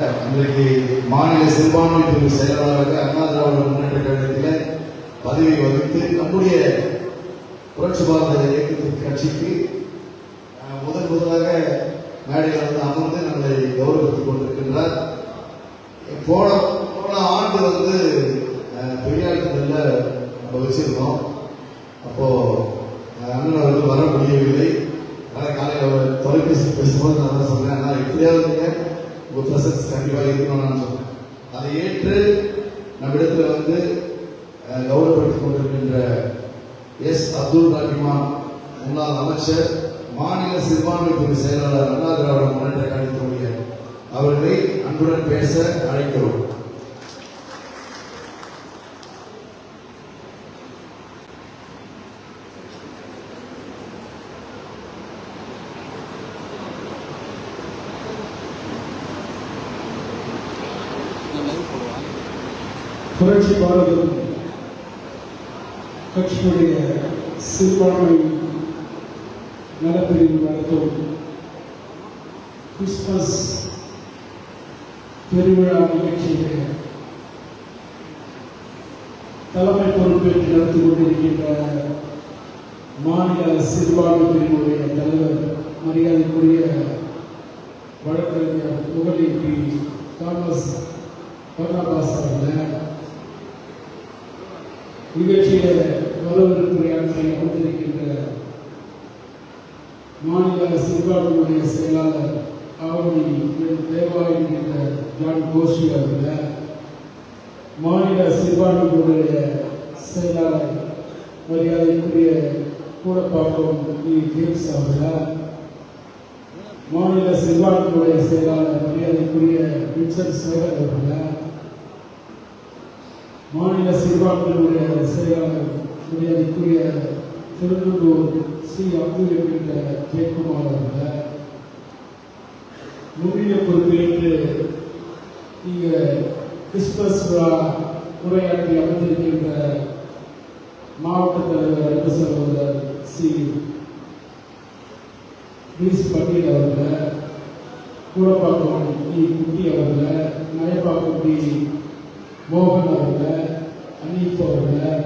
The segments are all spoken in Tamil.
இன்றைக்கு மாநில சிறுபான்மை பிரிவு செயலாளராக அண்ணா திராவிட முன்னேற்ற கழகத்தில் பதவி வகித்து நம்முடைய புரட்சி பாரத இயக்கத்தின் கட்சிக்கு முதலாக மேடையில் வந்து அமர்ந்து நம்மளை கௌரவித்துக் கொண்டிருக்கின்றார். போன ஆண்டு பெரியார் நம்ம வச்சிருந்தோம். அப்போ அண்ணன் அவர்கள் வர முடியவில்லை. காலையில் தொலைபேசி பேசும்போது நான் சொன்னேன், அண்ணா எப்படியாவது உங்க பிரசன்ஸ் கண்டிப்பாக இருக்கணும்னு நான் சொன்னேன். அதை ஏற்று நம்மிடத்தில் கௌரவப்படுத்திக் கொண்டிருக்கின்ற எஸ். அப்துல் ரஹ்மான் முன்னாள் அமைச்சர், மாநில சிறுபான்மை பிரிவு செயலாளர் அண்ணா திராவிட முன்னேற்ற கழகத்தினுடைய அவர்களை அன்புடன் பேச அழைக்கிறோம். புரட்சி பாரதம் கட்சியுடைய சிறுபான்மை நலப்பிரிவு நடத்தும் கிறிஸ்துமஸ் பெருவிழா நிகழ்ச்சியிலே தலைமை பொறுப்பேற்று நடத்தி கொண்டிருக்கின்ற மாநில சிறுபான்மை பிரிவுடைய தலைவர் மரியாதைக்குரிய வழக்கறிஞர் முகலிபி தாமஸ் பர்னாபாஸ் அவர்கள் நிகழ்ச்சியில வரவேற்புரையாற்றி அமர்ந்திருக்கின்ற மாநில சிறுபான்மையுடைய செயலாளர் ஆவணி தேவா என்கின்ற ஜான் கோஷி அவர்கள், மாநில சிறுபான்மையுடைய செயலாளர் மரியாதைக்குரிய கூடப்பாக்கம் ஜேம்ஸ் அவர்கள், மாநில சிறுபான்மையுடைய செயலாளர் மரியாதைக்குரிய வின்சென்ட் சேகர் அவர்கள், மாநில சிறுபான்மையுடைய செயலாளர் மரியாதைக்குரிய திருநெல்வேலூர் சி. அப்துல் என்கின்ற ஜெயக்குமார் அவர்கள், முன்னிலை பொறுப்பேற்று இங்க கிறிஸ்துமஸ் விழா உரையாற்றி அமர்ந்திருக்கின்ற மாவட்ட தலைவர் அன்பு சகோதரர் சி. பட்டேல் அவர்கள், கூடப்பாக்கம் குட்டி அவர்கள், நயப்பாக்கம் மோகன் அவர்கள், அனீப் அவர்கள்,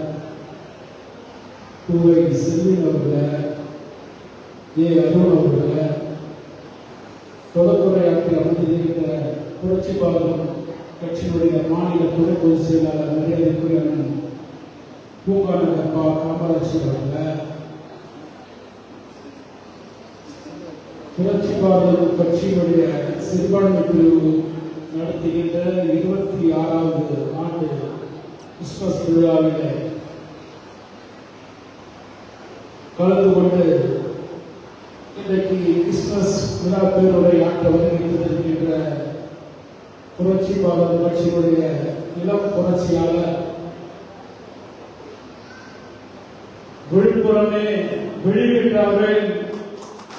பூவை செல்வின் அவர்கள், ஏ. அருண் அவர்கள், தொடர்புரையாற்றி அமர்ந்திருக்கின்ற புரட்சி பாரதம் கட்சியினுடைய மாநில துணை பொதுச் செயலாளர் மரியாதைக்குரிய அண்ணன் பூங்காநகர் காமராட்சி அவர்கள், புரட்சி பாரதம் கட்சியினுடைய சிறுபான்மை பிரிவு நடத்துகின்ற 26வது ஆண்டு கிறிஸ்துமஸ் விழாவிலே கலந்து கொண்டு இன்றைக்கு கிறிஸ்துமஸ் விழா பேருரை ஆற்ற வருகின்ற புரட்சி பாரத கட்சியினுடைய இளம் புரட்சியாளர், விழுப்புரமே விழிகின்றார்கள்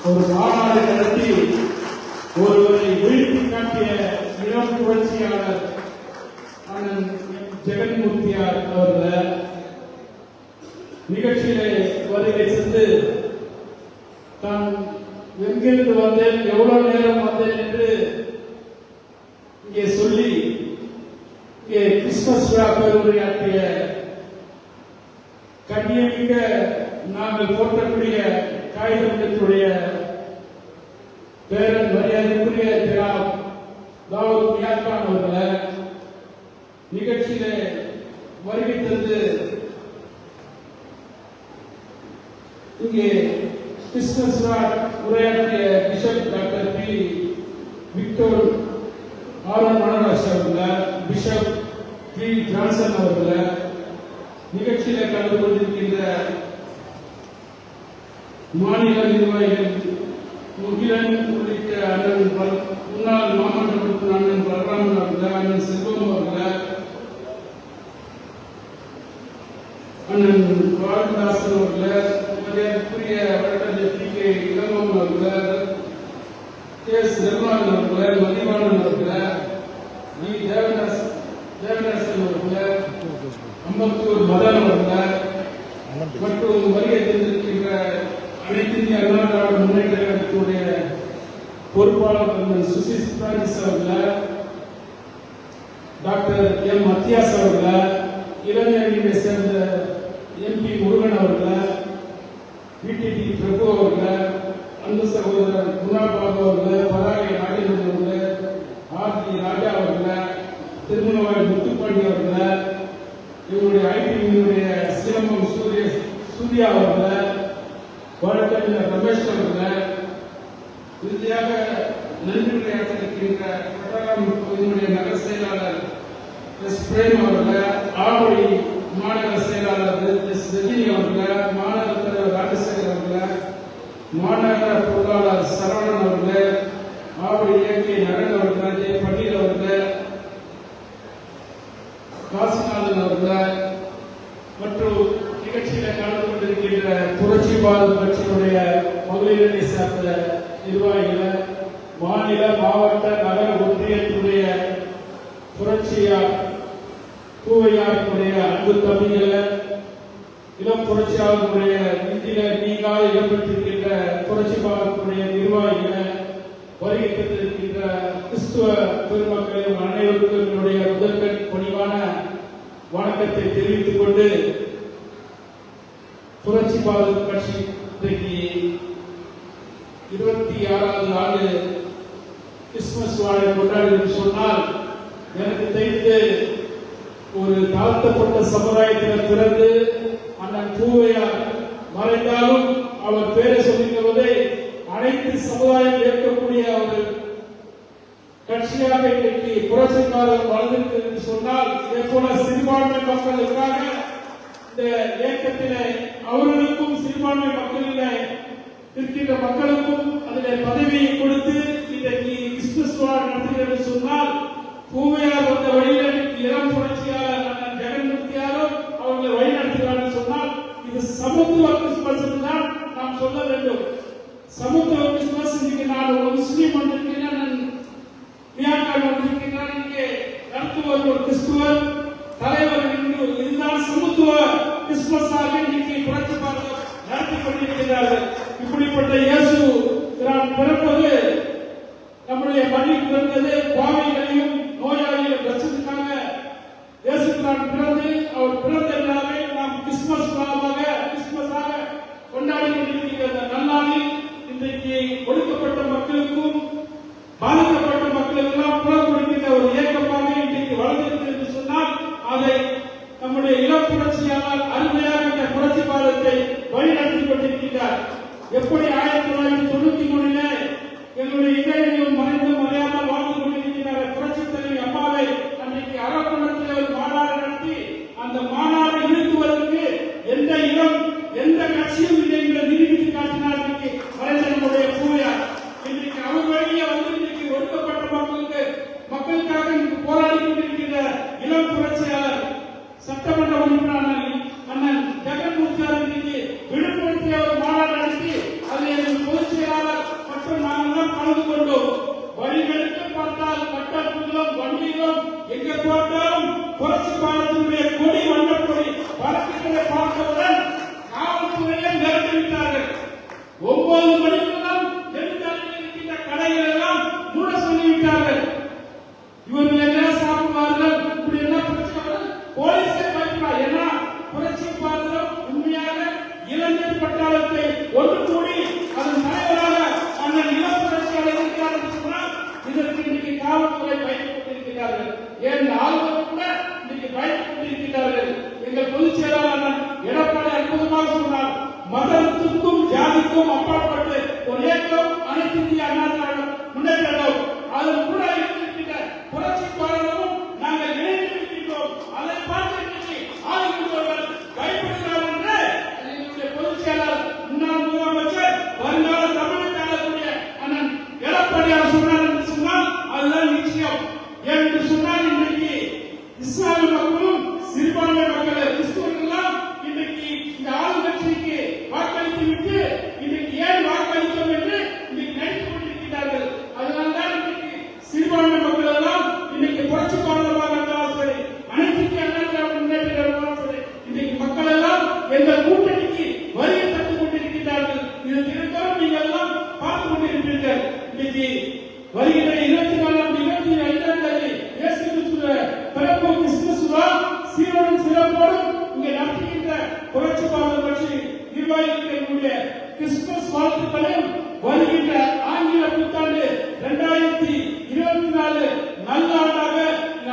ஒரு மாநாடு நடத்தி ஒருவரை வீழ்த்தி காட்டிய இளம் புரட்சியாளர் அண்ணன் ஜெகன்மூர்த்தியார் அவர்கள் நிகழ்ச்சியிலே வருகை சென்று தான் எங்கிருந்து வந்தேன், எவ்வளவு நேரம் வந்தேன் என்று இங்கே சொல்லி இங்கே கிறிஸ்துமஸ் விழா பேருரையாற்றிய கண்ணியமிக்க நாங்கள் போற்றக்கூடிய காகிதத்துடைய பேரன் மரியாதைக்குரிய தாவூத் மியாத்கான் அவர்கள் நிகழ்ச்சியிலே வருகை தந்து இங்கே கிறிஸ்துமஸ் உரையாற்றிய bishop doctor P. Victor Aaron Manaraj அவர்கள், பிஷப் பி. ஜான்சன் அவர்கள், நிகழ்ச்சியில கலந்து கொண்டிருக்கின்ற மாநில நிர்வாகிகள் முகிலன் உள்ளிட்ட அண்ணன் முன்னாள் மாவட்ட உறுப்பினர் அண்ணன் பலராமன் அவர்கள், அண்ணன் செல்வம் அவர்கள், அண்ணன் வாழ்தாசன் அவர்கள், மரியாதைக்குரிய வழக்கறிஞர் பி. கே. இளங்கோவன் அவர்கள், கே. நிர்மலன் அவர்கள், மதிவாணன் அவர்கள், வி. தேவதாசன் அவர்கள், அம்பத்தூர் மதன் அவர்கள் மற்றும் வருகை தந்திருக்கின்ற அனைத்து இந்திய அண்ணா திராவிட முன்னேற்ற கழகத்துடைய பொறுப்பாளர் சுசித் பிரான்சிஸ் அவர்கள், சகோதரர் எம் மத்தியாஸ் அவர்களை, இளைஞர்களை சேர்ந்த MP முருகன் அவர்களை, PTT பிரபு அவர்களை, அன்பு சகோதரர் குணால் பாபு அவர்களை, பராகை நாகேந்திரன் அவர்களை, RG ராஜா அவர்களை, திருமணவாய் முத்துப்பாண்டி அவர்களை, இவருடைய ITவினுடைய சிலம்பம் சூர்யா அவர்களை, வழக்கறிஞர் ரமேஷ் அவர்களை, இறுதியாக நன்றி உரையாற்றிருக்கின்ற பட்டாளம் பகுதியினுடைய நகர செயலாளர் எஸ் பிரேம் அவர்களை, ஆவடி மாநகர செயலாளர் எஸ் ரஜினி அவர்களை, மாநகர தலைவர் ராஜசேகர் அவர்களை, மாநகர பொருளாளர் சரவணன் அவர்களை, ஆவடி இயற்கை நரன் அவர்களை, ஜெய பட்டீல் அவர்களை, காசிநாதன் அவர்களை மற்றும் நிகழ்ச்சியில் கலந்து கொண்டிருக்கின்ற புரட்சி பாரத் கட்சியினுடைய மகளிரை சார்ந்த நிர்வாகிகளை, மாநில மாவட்ட நகர ஒன்றியத்துடைய புரட்சியார் பூவையாருடைய அன்பு தம்பிகளை, இளம் புரட்சியாளர்களுடைய இந்தியில நீங்காத இடம்பெற்றிருக்கின்ற புரட்சி பாரத்துடைய நிர்வாகிகளை, வருகை பெற்றிருக்கின்ற கிறிஸ்துவ பெருமக்களின் அனைவருக்கும் என்னுடைய முதற்கண் பணிவான வணக்கத்தை தெரிவித்துக் கொண்டு, புரட்சி பாரத் கட்சி இன்றைக்கு 26வது ஆண்டு கிறிஸ்துமஸ் வாழை கொண்டாடி சொன்னால், எனக்கு தெரிந்து ஒரு தாழ்த்தப்பட்ட சமுதாயத்தில் பிறந்து அண்ணன் பூவையார் மறைந்தாலும் அவர் பேரை சொல்லிக்கிறதை அனைத்து சமுதாயம் ஏற்கக்கூடிய ஒரு கட்சியாக இன்றைக்கு புரட்சிக்காரர் வளர்ந்திருக்கு என்று சொன்னால், இதே போல சிறுபான்மை மக்களுக்காக இந்த இயக்கத்திலே அவர்களுக்கும் சிறுபான்மை மக்களிலே இருக்கின்ற மக்களுக்கும் அதில் பதவியை கொடுத்து இன்றைக்கு கிறிஸ்துமஸ் விழா நடத்துகிறது சொன்னால், பூவையார் வந்த வழியில் இளம் புரட்சியாளர் அண்ணன் ஜெகன்மூர்த்தியாரும் அவர்களை வழிநடத்துகிறார்கள் சொன்னால், இது சமத்துவ கிறிஸ்துமஸ் தான் நாம் சொல்ல வேண்டும். சமத்துவ கிறிஸ்துமஸ் இன்னைக்கு நான் ஒரு முஸ்லீம் வந்திருக்கிறேன், மியான்மர் வந்திருக்கிறார், இங்கே நடத்துவர் ஒரு கிறிஸ்துவர் தலைவர் என்று இதுதான் சமத்துவ கிறிஸ்துமஸாக இன்னைக்கு புரட்சி பாரத் நடத்தி கொண்டிருக்கிறார்கள். இப்படிப்பட்ட இயேசு பிறப்பது நம்முடைய மண்ணில் பிறந்தது பாவிகளையும் நோயாளிகளையும் ரட்சித்துக்காக இயேசு பிறந்து அவர் பிறந்த நாளை நாம் கிறிஸ்துமஸாக கொண்டாடி கொண்டிருக்கிற நன்னாளில் இன்றைக்கு ஒடுக்கப்பட்ட மக்களுக்கும் பாதிக்கப்பட்ட மக்களுக்கெல்லாம் புறம் கொடுக்கின்ற ஒரு இயக்கமாக இன்றைக்கு வளர்ந்திருக்கு என்று சொன்னால், அதை நம்முடைய இளம் புரட்சியாளர் அருமையாக இந்த புரட்சி பாரத்தை வழிநடத்தி கொண்டிருக்கிறார். எப்படி 1993 என்னுடைய இதழையும் மறைந்து மறையாமல் வாழ்ந்து கொண்டிருக்கிறார் புரட்சி தலைவி அம்மாவை அன்றைக்கு அரக்கோணத்தில் ஒரு மாநாடு நடத்தி, அந்த மாநாடு நிறுத்துவதற்கு எந்த இடம் எந்த கட்சியும் இல்லை என்று நிரூபித்து காட்டினார். இன்றைக்கு மறைந்த நம்முடைய பூவையார் இன்றைக்கு அவர் வழியே வந்து இன்றைக்கு ஒடுக்கப்பட்ட மக்களுக்காக போராடி கொண்டிருக்கின்ற இளம் புரட்சியாளர் சட்டமன்ற உறுப்பினர் அண்ணன் ஜெகன்மூர்த்தியார் இன்றைக்கு விழுப்புரத்தில் ஒரு மாநாடு நடத்தி அதில் பொதுச் செயலாளர் மற்றும் நாங்கள் கலந்து கொண்டோம். வழிகளுக்கு பார்த்தால் கட்டப்புறம் வண்டியிலும் எங்க பார்த்தாலும் புரட்சி பாரத்தினுடைய கொடி வண்ணப்பொடி பறக்கிறதை பார்த்தவுடன் காவல்துறையை மிரட்டிவிட்டார்கள். 9 மணிக்கெல்லாம் நெடுஞ்சாலையில் இருக்கின்ற கடைகள் எல்லாம் மூட சொல்லிவிட்டார்கள். இவர்கள் என்ன சாப்பிடுவார்கள், இப்படி என்ன பிரச்சனை, போலீஸை பயப்படாது. ஏன்னா புரட்சி பாரதம் உண்மையாக இளைஞர் பட்டாளத்தை ஒன்று கூடி அதன் தலைவராக அண்ணன் இளம் புரட்சியாளர் இருக்கிறார் என்று சொன்னால், இதற்கு இன்னைக்கு காவல்துறை பயன்படுத்தியிருக்கிறார்கள். ஏன் ஆளுநர் கூட இன்னைக்கு பயன்படுத்தியிருக்கிறார்கள். எங்கள் பொதுச் செயலாளர் எடப்பாடி அற்புதமாக சொன்னார், மதத்துக்கும் ஜாதிக்கும் அப்பாற்பட்டு ஒரு இயக்கம் அனைத்து இந்திய அண்ணா திராவிட முன்னேற்றம் அதில் கூட இருக்கின்ற புரட்சி பாரதமும் நாங்கள் இணைந்திருக்கின்றோம். அதை பார்த்து இன்னைக்கு ஆளுநர் பயப்படுகிறார் என்று எங்களுடைய பொதுச் செயலாளர் முன்னாள் முதலமைச்சர் வருங்கால தமிழக ஆளக்கூடிய அண்ணன் எடப்பாடியார் சொன்னார் என்று சொன்னால் அதுதான் நிச்சயம். என்று சொன்னால் இன்றைக்கு இஸ்லாமிய மக்களும் சிறுபான்மை மக்கள் கிறிஸ்துவர்கள் இன்றைக்கு இந்த ஆளுங்கட்சிக்கு வாக்களித்து விட்டு இன்றைக்கு ஏன் வாக்களித்தோம் என்று இன்னைக்கு நினைத்துக் கொண்டிருக்கிறார்கள். அதனால்தான் இன்றைக்கு சிறுபான்மை மக்கள் எல்லாம் இன்னைக்கு புரட்சி பாரதமாக இருந்தாலும் சரி, அனைத்து அண்ணா முன்னேற்றம் சரி, இன்னைக்கு மக்கள் எல்லாம் எங்கள் கூட்டணிக்கு வரியை தட்டுக் கொண்டிருக்கிறார்கள். இது திருத்தம் நீங்கள் எல்லாம் பார்த்துக் கொண்டிருக்கிறீர்கள். இன்னைக்கு வருகிற 24 25 இயேசு கிறிஸ்துவின் பிறப்பு சிறப்போடும் இங்கே நடத்துகின்ற புரட்சி பாரத கட்சி நிர்வாகிகளுடைய கிறிஸ்துமஸ் வாழ்த்துக்களையும் வருகின்ற ஆங்கில புத்தாண்டு 2024 நல்ல ஆண்டாக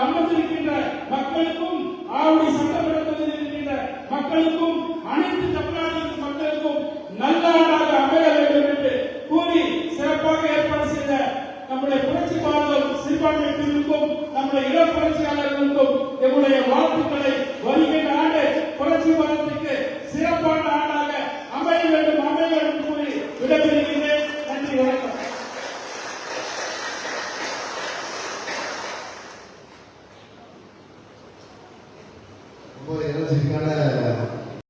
அமர்ந்திருக்கின்ற மக்களுக்கும் ஆவடி சட்டமன்றத்தில் இருக்கின்ற மக்களுக்கும் அனைத்து தமிழ்நாட்டு மக்களுக்கும் நல்ல ஆண்டாக அமைய வேண்டும் என்று கூறி சிறப்பாக ஏற்பாடு செய்த நம்முடைய புரட்சி பாரதம் சிறுபான்மை பிரிவுக்கும்